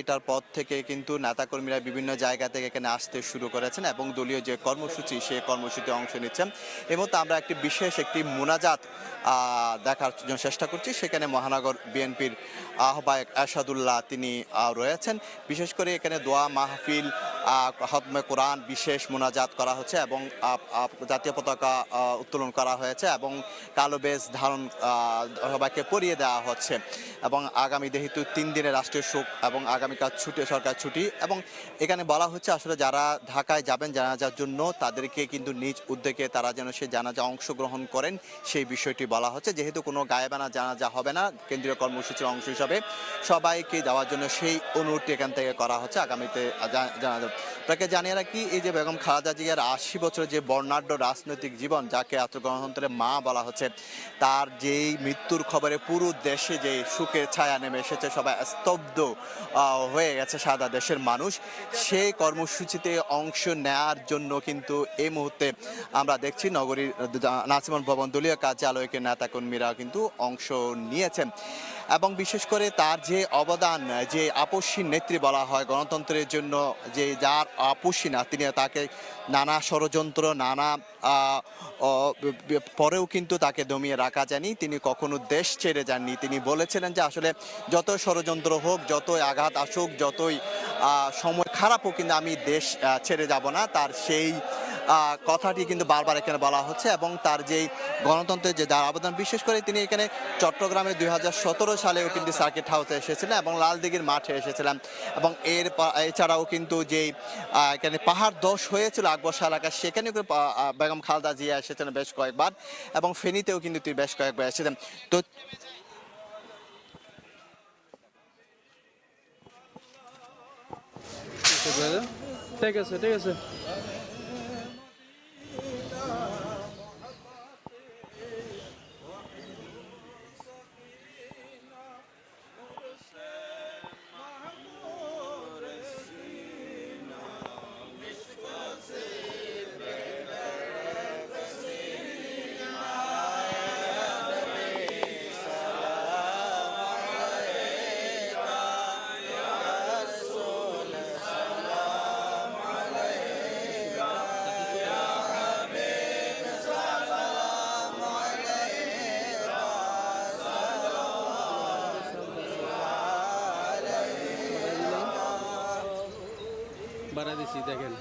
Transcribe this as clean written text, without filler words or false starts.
এটার পর থেকে কিন্তু নেতাকর্মীরা বিভিন্ন জায়গা থেকে এখানে আসতে শুরু করেছেন এবং দলীয় যে কর্মসূচি সেই কর্মসূচিতে অংশ নিচ্ছেন। এই মুহূর্তে আমরা একটি মোনাজাত দেখার জন্য চেষ্টা করছি। সেখানে মহানগর বিএনপির আহ্বায়ক এরশাদুল্লাহ তিনি রয়েছেন। বিশেষ করে এখানে দোয়া মাহফিল, খতমে কোরআন, বিশেষ মোনাজাত করা হচ্ছে এবং জাতীয় পতাকা উত্তোলন করা হয়েছে এবং কালো বেশ ধারণ সবাইকে পরিয়ে দেওয়া হচ্ছে। এবং আগামী যেহেতু 3 দিনের রাষ্ট্রীয় শোক এবং আগামীকাল সরকার ছুটি, এবং এখানে বলা হচ্ছে আসলে যারা ঢাকায় যাবেন জানাজার জন্য তাদেরকে কিন্তু নিজ উদ্যোগে তারা যেন সেই জানাজা অংশগ্রহণ করেন সেই বিষয়টি বলা হচ্ছে। যেহেতু কোনো গায়েবানা জানাজা হবে না, কেন্দ্রীয় কর্মসূচির অংশ হিসাবে সবাইকে যাওয়ার জন্য সেই অনুরোধটি এখান থেকে করা হচ্ছে। আগামীতে জানাজা তাকে জানিয়ে রাখি, এই যে বেগম খালেদা জিয়ার 80 বছর যে বর্ণাঢ্য রাজনৈতিক জীবন, যাকে গণতন্ত্রের মা বলা হচ্ছে, তার যেই মৃত্যুর খবরে পুরো দেশে যে শোকের ছায়া নেমে এসেছে, সবাই স্তব্ধ হয়ে গেছে সারা দেশের মানুষ। সেই কর্মসূচিতে অংশ নেওয়ার জন্য কিন্তু এই মুহূর্তে আমরা দেখছি নগরীর নাসিমন ভবন দলীয় কার্যালয়কে নেতাকর্মীরা কিন্তু অংশ নিয়েছেন। এবং বিশেষ করে তার যে অবদান, যে আপসহীন নেত্রী বলা হয় গণতন্ত্রের জন্য, যে যার আপসী না, তিনি তাকে নানা ষড়যন্ত্র নানা পরেও কিন্তু তাকে দমিয়ে রাখা যায়নি। তিনি কখনো দেশ ছেড়ে যাননি। তিনি বলেছিলেন যে আসলে যত ষড়যন্ত্র হোক, যতই আঘাত আসুক, যতই সময় খারাপ হোক, কিন্তু আমি দেশ ছেড়ে যাব না। তার সেই কথাটি কিন্তু বারবার এখানে বলা হচ্ছে। এবং তার যেই গণতন্ত্রের যে যার আবেদন, বিশেষ করে তিনি এখানে চট্টগ্রামে 2017 সালেও কিন্তু সার্কিট হাউসে এসেছিলেন এবং লালদিঘির মাঠে এসেছিলেন। এবং এছাড়াও কিন্তু যেই এখানে পাহাড় ধস হয়েছিল আকবর শাহ এলাকায়, সেখানেও বেগম খালেদা জিয়া এসেছেন বেশ কয়েকবার, এবং ফেনীতেও কিন্তু তিনি বেশ কয়েকবার এসেছেন। তো ঠিক আছে, ঠিক আছে। বাড়া দিছি দেখেন।